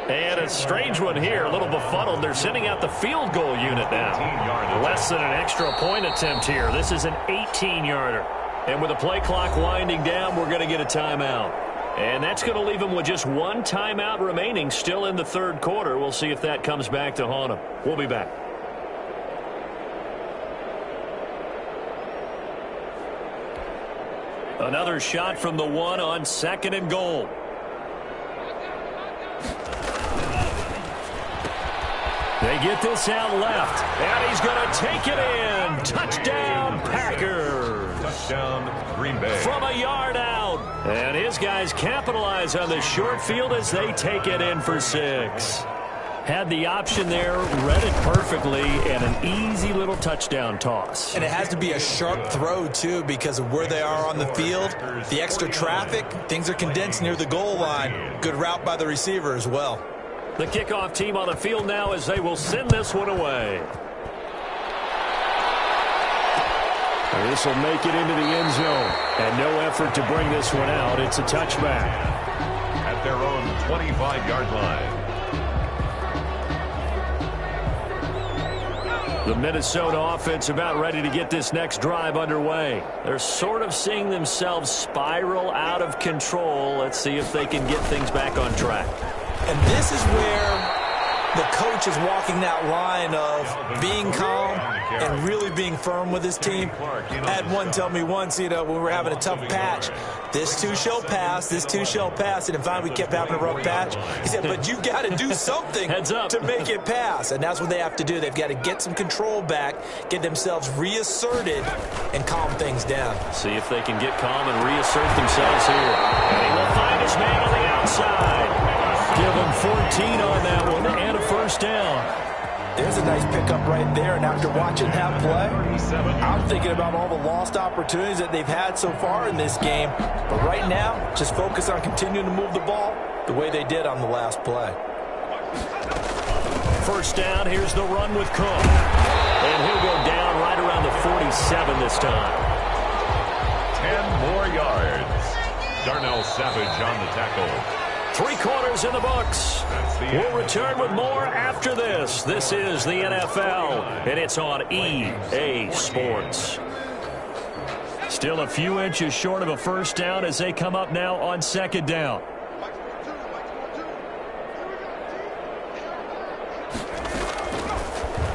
And a strange one here, a little befuddled. They're sending out the field goal unit now. Less than an extra point attempt here. This is an 18-yarder. And with the play clock winding down, we're going to get a timeout. And that's going to leave them with just 1 timeout remaining still in the 3rd quarter. We'll see if that comes back to haunt them. We'll be back. Another shot from the 1 on 2nd and goal. They get this out left, and he's going to take it in. Touchdown, Packers. Touchdown, Green Bay. From a yard out. And his guys capitalize on the short field as they take it in for 6. Had the option there, read it perfectly, and an easy little touchdown toss. And it has to be a sharp throw, too, because of where they are on the field. The extra traffic, things are condensed near the goal line. Good route by the receiver as well. The kickoff team on the field now as they will send this one away. This will make it into the end zone. And no effort to bring this one out. It's a touchback. At their own 25-yard line. The Minnesota offense about ready to get this next drive underway. They're sort of seeing themselves spiral out of control. Let's see if they can get things back on track. And this is where the coach is walking that line of being calm and really being firm with his team. I had one tell me once, when we were having a tough patch, this too shall pass, this too shall pass. And finally we kept having a rough patch. He said, but you've got to do something to make it pass. And that's what they have to do. They've got to get some control back, get themselves reasserted, and calm things down. See if they can get calm and reassert themselves here. And he will find his man on the outside. Give him 14 on that one and a first down. There's a nice pickup right there, and after watching that play, I'm thinking about all the lost opportunities that they've had so far in this game. But right now, just focus on continuing to move the ball the way they did on the last play. First down, here's the run with Cook. And he'll go down right around the 47 this time. 10 more yards. Darnell Savage on the tackle. 3 quarters in the books. We'll return with more after this. This is the NFL, and it's on EA Sports. Still a few inches short of a first down as they come up now on 2nd down.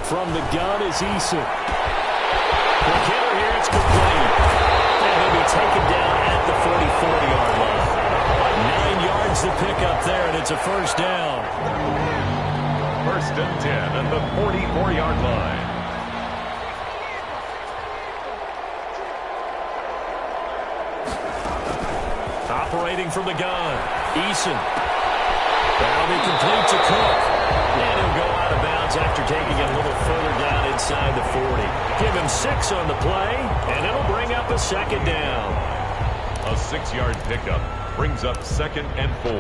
From the gun is Eason. The hitter here, it's complete. And he'll be taken down at the 44-yard line. 9 yards to pick up there, and it's a first down. First and 10 at the 44-yard line. Operating from the gun, Eason. That'll be complete to Cook. And he'll go out of bounds downs after taking it a little further down inside the 40. Give him 6 on the play, and it'll bring up a second down. A 6-yard pickup brings up 2nd and 4.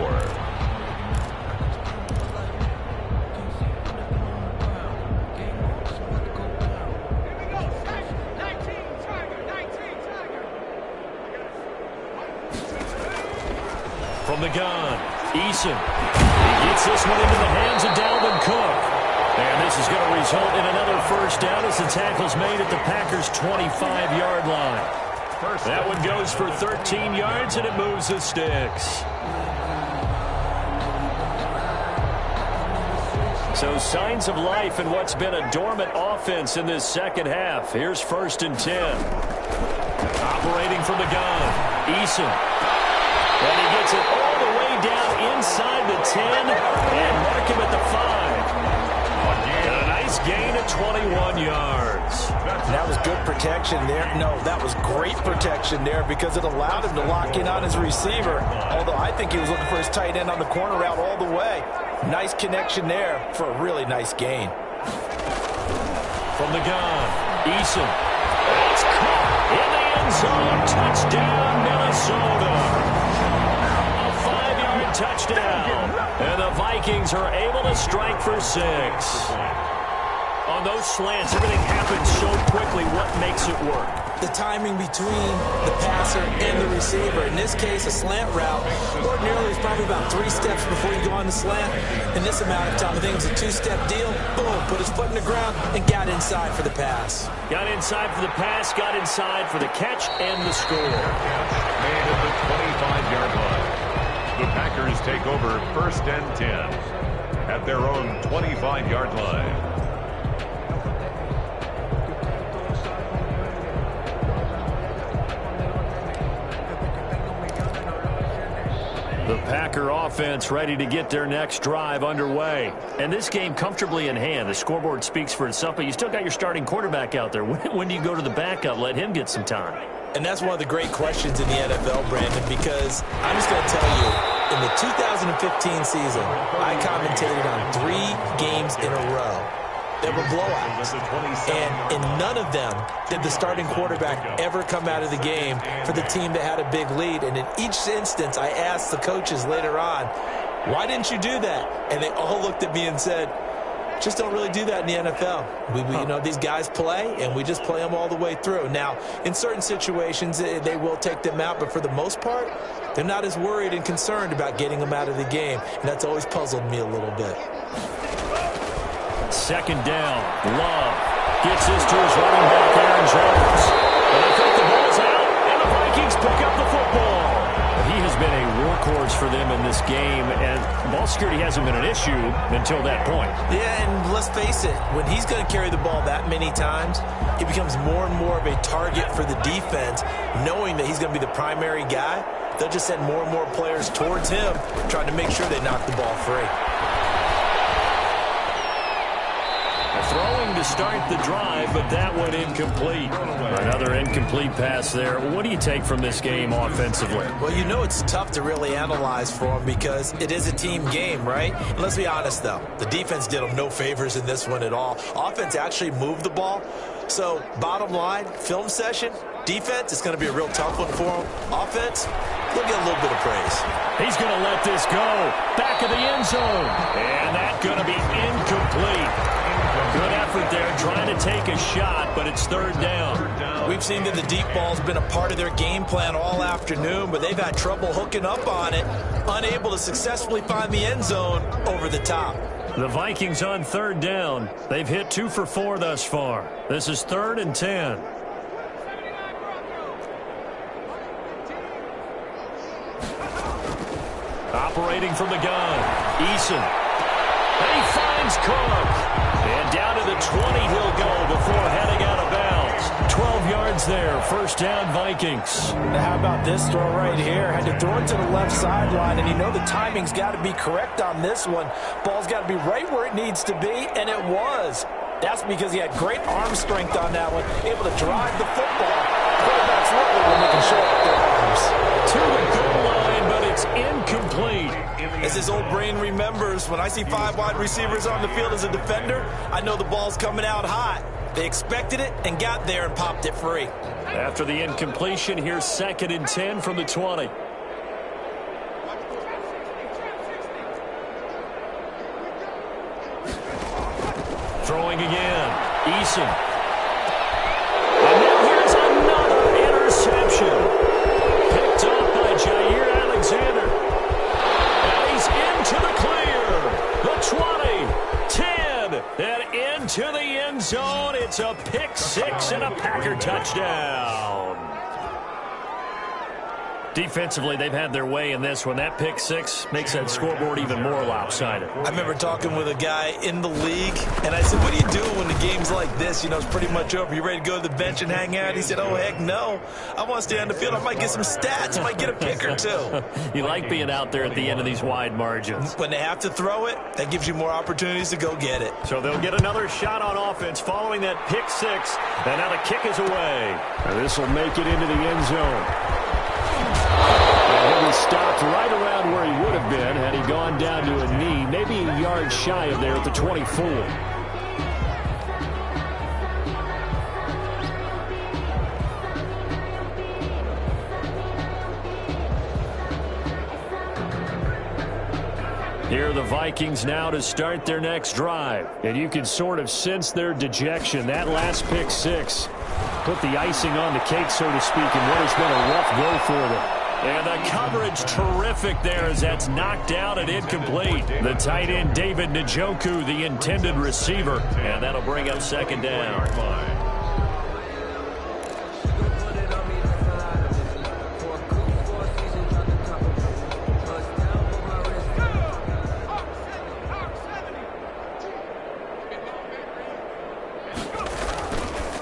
From the gun, Eason. He gets this one into the hands of Dalvin Cook. And this is going to result in another first down as the tackle's made at the Packers' 25-yard line. That one goes for 13 yards, and it moves the sticks. So signs of life in what's been a dormant offense in this second half. Here's 1st and 10. Operating from the gun, Eason. And he gets it all the way down inside the 10 and mark him at the 5. And a nice gain of 21 yards. That was good protection there. No, that was great protection there because it allowed him to lock in on his receiver. Although I think he was looking for his tight end on the corner route all the way. Nice connection there for a really nice gain. From the gun, Eason. It's caught in the end zone. Touchdown, Minnesota. Touchdown. And the Vikings are able to strike for 6. On those slants, everything happens so quickly. What makes it work? The timing between the passer and the receiver. In this case, a slant route ordinarily is probably about 3 steps before you go on the slant. In this amount of time, I think it's a 2-step deal. Boom, put his foot in the ground and got inside for the pass. Got inside for the pass, got inside for the catch and the score. Made at the 25-yard line. The Packers take over 1st and 10 at their own 25-yard line. The Packer offense ready to get their next drive underway. And this game comfortably in hand. The scoreboard speaks for itself, but you still got your starting quarterback out there. When do you go to the backup? Let him get some time. And that's one of the great questions in the NFL, Brandon, because I'm just going to tell you, in the 2015 season, I commentated on 3 games in a row that were blowouts. And in none of them did the starting quarterback ever come out of the game for the team that had a big lead. And in each instance, I asked the coaches later on, why didn't you do that? And they all looked at me and said, just don't really do that in the NFL. We you know, these guys play, and we just play them all the way through. Now, in certain situations, they will take them out, but for the most part, they're not as worried and concerned about getting them out of the game, and that's always puzzled me a little bit. 2nd down, Love gets this to his running back, Aaron Jones. And I think the ball's out, and the Vikings pick up the football. He has been a workhorse for them in this game, and ball security hasn't been an issue until that point. Yeah, and let's face it, when he's going to carry the ball that many times, he becomes more and more of a target for the defense, knowing that he's going to be the primary guy. They'll just send more and more players towards him, trying to make sure they knock the ball free. Throwing to start the drive, but that one incomplete. Another incomplete pass there. What do you take from this game offensively? Well, you know it's tough to really analyze for them because it is a team game, right? And let's be honest, though. The defense did them no favors in this one at all. Offense actually moved the ball. So, bottom line, film session, defense, it's going to be a real tough one for them. Offense, they'll get a little bit of praise. He's going to let this go. Back of the end zone. And that's going to be incomplete. Good effort there, trying to take a shot, but it's 3rd down. We've seen that the deep ball's been a part of their game plan all afternoon, but they've had trouble hooking up on it, unable to successfully find the end zone over the top. The Vikings on 3rd down. They've hit 2 for 4 thus far. This is 3rd and 10. Operating from the gun, Eason. And he finds Cook. And down to the 20 he'll go before heading out of bounds. 12 yards there, 1st down Vikings. Now how about this throw right here? Had to throw it to the left sideline, and you know the timing's got to be correct on this one. Ball's got to be right where it needs to be, and it was. That's because he had great arm strength on that one, able to drive the football. Quarterbacks love it when they can show up their arms. To the goal line, but it's incomplete. As his old brain remembers, when I see 5 wide receivers on the field as a defender, I know the ball's coming out hot. They expected it and got there and popped it free. After the incompletion, here's 2nd and 10 from the 20. Throwing again. Eason. And now here's another interception. Picked off by Jair Alexander. And he's into the clear. The 20, 10, and into the end zone. It's a pick 6 and a Packer touchdown. Defensively, they've had their way in this one. That pick 6 makes that scoreboard even more lopsided. I remember talking with a guy in the league, and I said, what do you do when the game's like this? You know, it's pretty much over. You ready to go to the bench and hang out? He said, oh, heck no. I want to stay on the field. I might get some stats. I might get a pick or two. You like being out there at the end of these wide margins. When they have to throw it, that gives you more opportunities to go get it. So they'll get another shot on offense following that pick 6, and now the kick is away. This will make it into the end zone. And he was stopped right around where he would have been had he gone down to a knee, maybe a yard shy of there at the 24. Here are the Vikings now to start their next drive. And you can sort of sense their dejection. That last pick 6 put the icing on the cake, so to speak, in what has been a rough go for them. And the coverage terrific there as that's knocked down and incomplete. The tight end, David Njoku, the intended receiver. And that'll bring up 2nd down.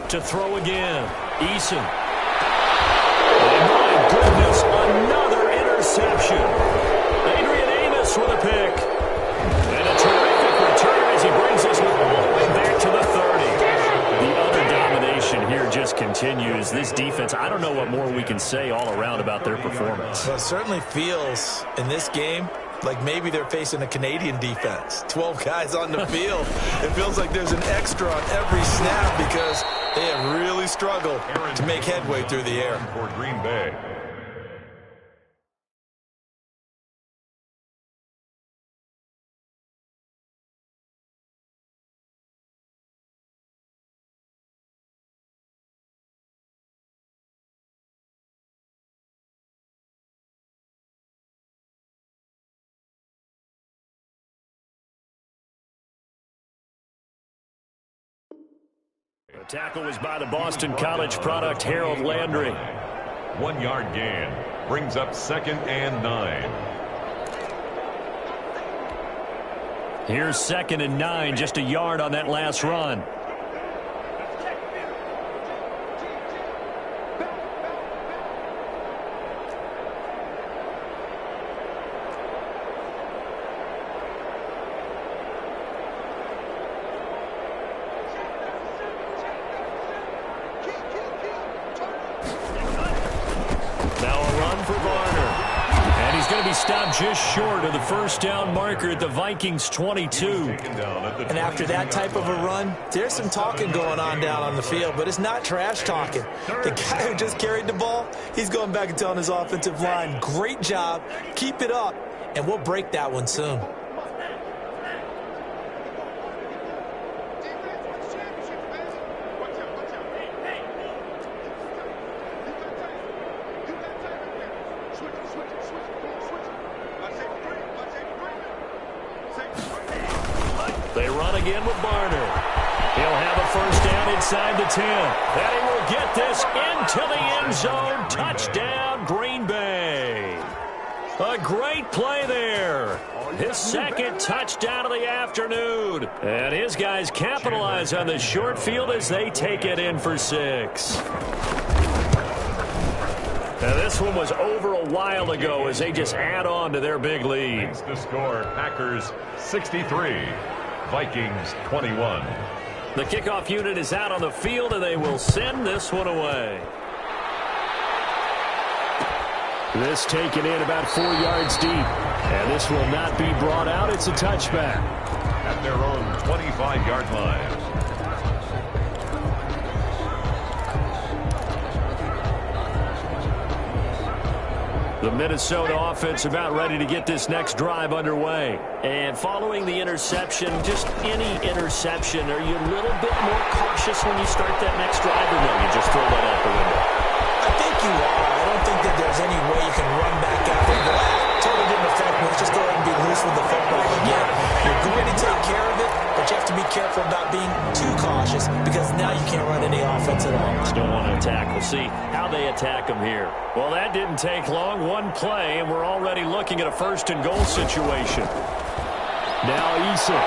To throw again. Eason. Oh, my goodness, another interception. Adrian Amos with a pick. And a terrific return as he brings us all the way back to the 30. The utter domination here just continues. This defense, I don't know what more we can say all around about their performance. Well, it certainly feels in this game like maybe they're facing a Canadian defense. 12 guys on the field. It feels like there's an extra on every snap because they have really struggled to make headway through the air. For Green Bay. The tackle was by the Boston College product, Harold Landry. 1 yard gain. Brings up 2nd and 9. Here's 2nd and 9, just a yard on that last run. Stopped just short of the first down marker at the Vikings 22. And after that type of a run, there's some talking going on down on the field, but it's not trash talking. The guy who just carried the ball, he's going back and telling his offensive line, great job, keep it up, and we'll break that one soon. They run again with Barner. He'll have a first down inside the 10. And he will get this into the end zone. Touchdown, Green Bay. A great play there. His 2nd touchdown of the afternoon. And his guys capitalize on the short field as they take it in for 6. Now, this one was over a while ago as they just add on to their big lead. The score, Packers 63, Vikings 21. The kickoff unit is out on the field, and they will send this one away. This taken in about 4 yards deep. And this will not be brought out. It's a touchback. At their own 25-yard line. The Minnesota offense about ready to get this next drive underway. And following the interception, just any interception, are you a little bit more cautious when you start that next drive, or no, you just throw that out the window? I think you are. I don't think that there's any way you can run back out there and go, totally didn't affect me. Let's just go ahead and be loose with the football again. You're going to take care of it, but you have to be careful about being too cautious because now you can't run any offense at all. Just don't want to attack. We'll see how they attack them here. Well, that didn't take long. One play, and we're already looking at a first-and-goal situation. Now Eason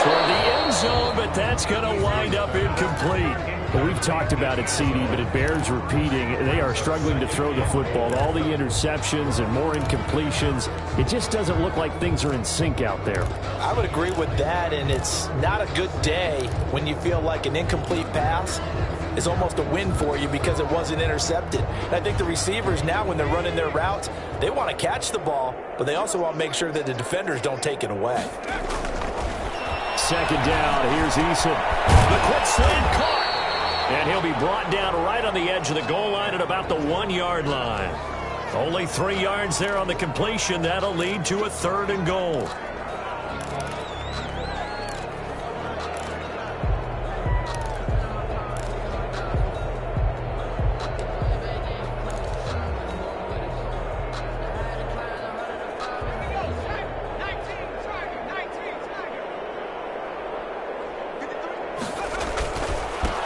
toward the end zone, but that's going to wind up incomplete. Well, we've talked about it, CD, but it bears repeating. They are struggling to throw the football. All the interceptions and more incompletions. It just doesn't look like things are in sync out there. I would agree with that, and it's not a good day when you feel like an incomplete pass is almost a win for you because it wasn't intercepted. And I think the receivers now, when they're running their routes, they want to catch the ball, but they also want to make sure that the defenders don't take it away. Second down. Here's Eason. The quick slant caught. And he'll be brought down right on the edge of the goal line at about the 1-yard line. Only 3 yards there on the completion. That'll lead to a 3rd and goal.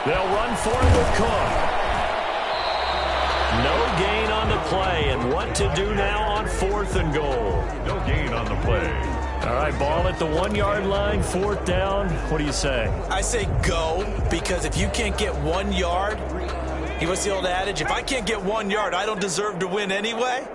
They'll run for it with Cook. No gain on the play, and what to do now on 4th and goal. No gain on the play. All right, ball at the 1-yard line, 4th down. What do you say? I say go, because if you can't get 1 yard, what's the old adage? If I can't get 1 yard, I don't deserve to win anyway.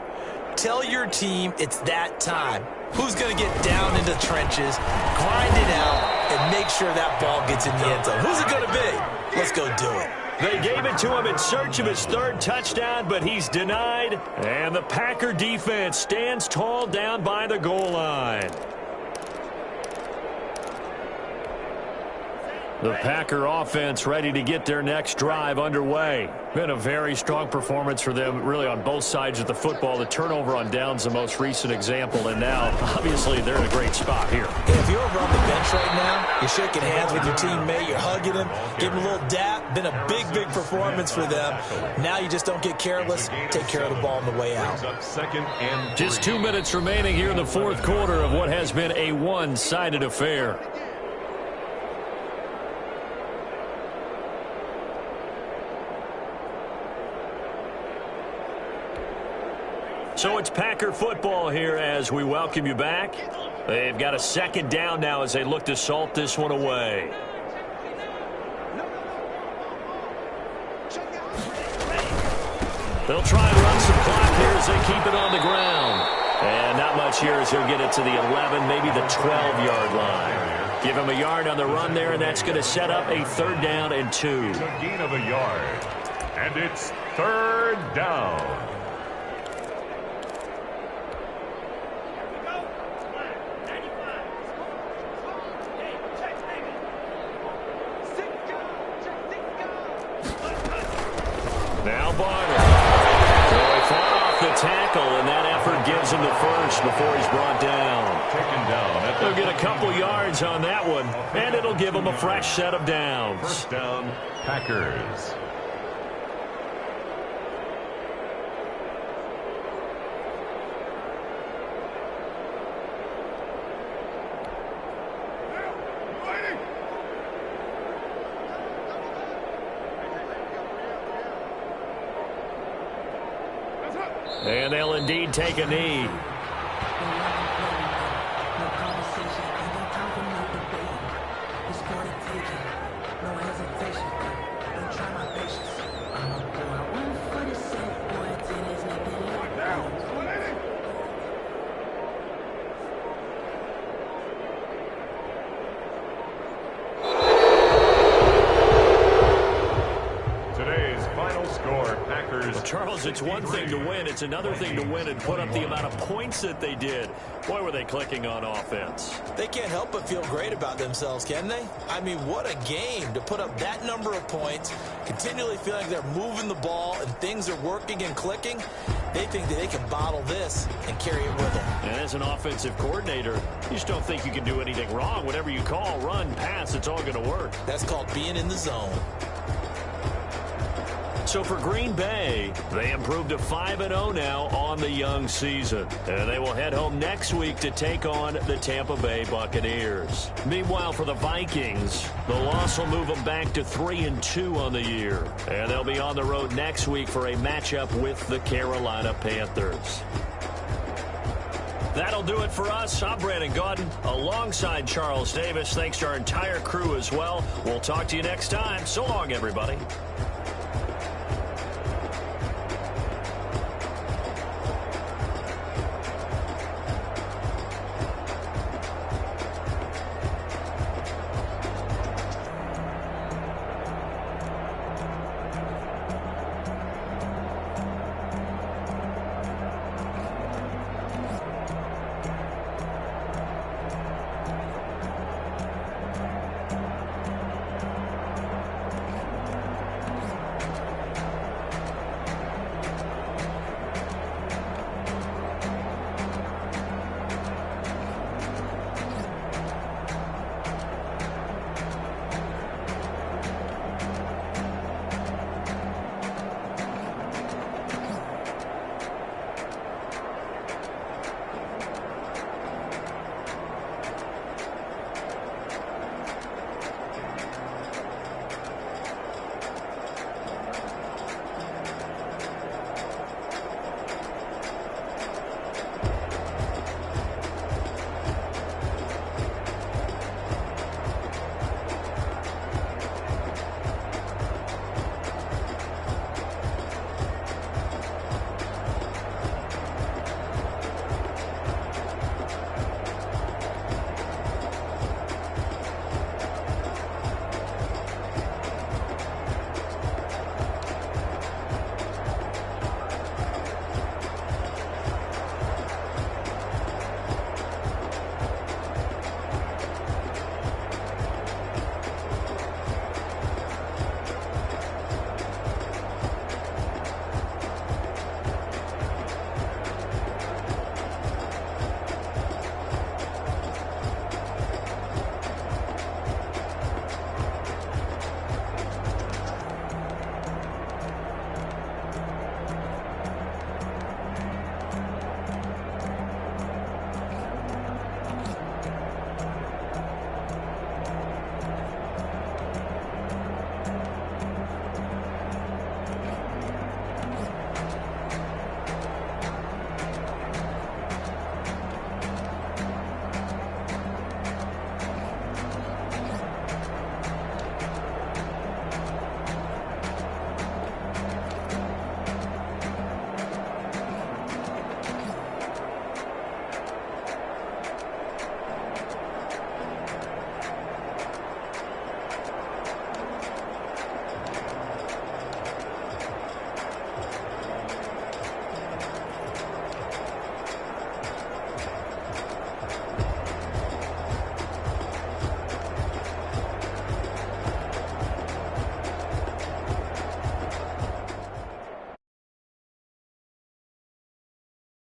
Tell your team it's that time. Who's going to get down into the trenches, grind it out, and make sure that ball gets in the end zone? Who's it going to be? Let's go do it. They gave it to him in search of his 3rd touchdown, but he's denied. And the Packer defense stands tall down by the goal line. The Packer offense ready to get their next drive underway. Been a very strong performance for them, really, on both sides of the football. The turnover on downs, the most recent example, and now, obviously, they're in a great spot here. If you're over on the bench right now, you're shaking hands with your teammate, you're hugging him, giving him a little dap. Been a big, big performance for them. Now you just don't get careless. Take care of the ball on the way out. Just 2 minutes remaining here in the 4th quarter of what has been a one-sided affair. So it's Packer football here as we welcome you back. They've got a 2nd down now as they look to salt this one away. They'll try and run some clock here as they keep it on the ground. And not much here as he'll get it to the 11, maybe the 12-yard line. Give him a yard on the run there, and that's going to set up a 3rd down and 2. A gain of a yard. And it's 3rd down. Now Barner. Boy, fought off the tackle, and that effort gives him the 1st before he's brought down. Taken down. They'll get a couple yards on that one, and it'll give them a fresh set of downs. 1st down, Packers. And they'll indeed take a knee. Charles, it's one thing to win. It's another thing to win and put up the amount of points that they did. Boy, were they clicking on offense. They can't help but feel great about themselves, can they? I mean, what a game to put up that number of points, continually feeling like they're moving the ball and things are working and clicking. They think that they can bottle this and carry it with them. And as an offensive coordinator, you just don't think you can do anything wrong. Whatever you call, run, pass, it's all going to work. That's called being in the zone. So for Green Bay, they improved to 5-0 now on the young season. And they will head home next week to take on the Tampa Bay Buccaneers. Meanwhile, for the Vikings, the loss will move them back to 3-2 on the year. And they'll be on the road next week for a matchup with the Carolina Panthers. That'll do it for us. I'm Brandon Gaudin alongside Charles Davis. Thanks to our entire crew as well. We'll talk to you next time. So long, everybody.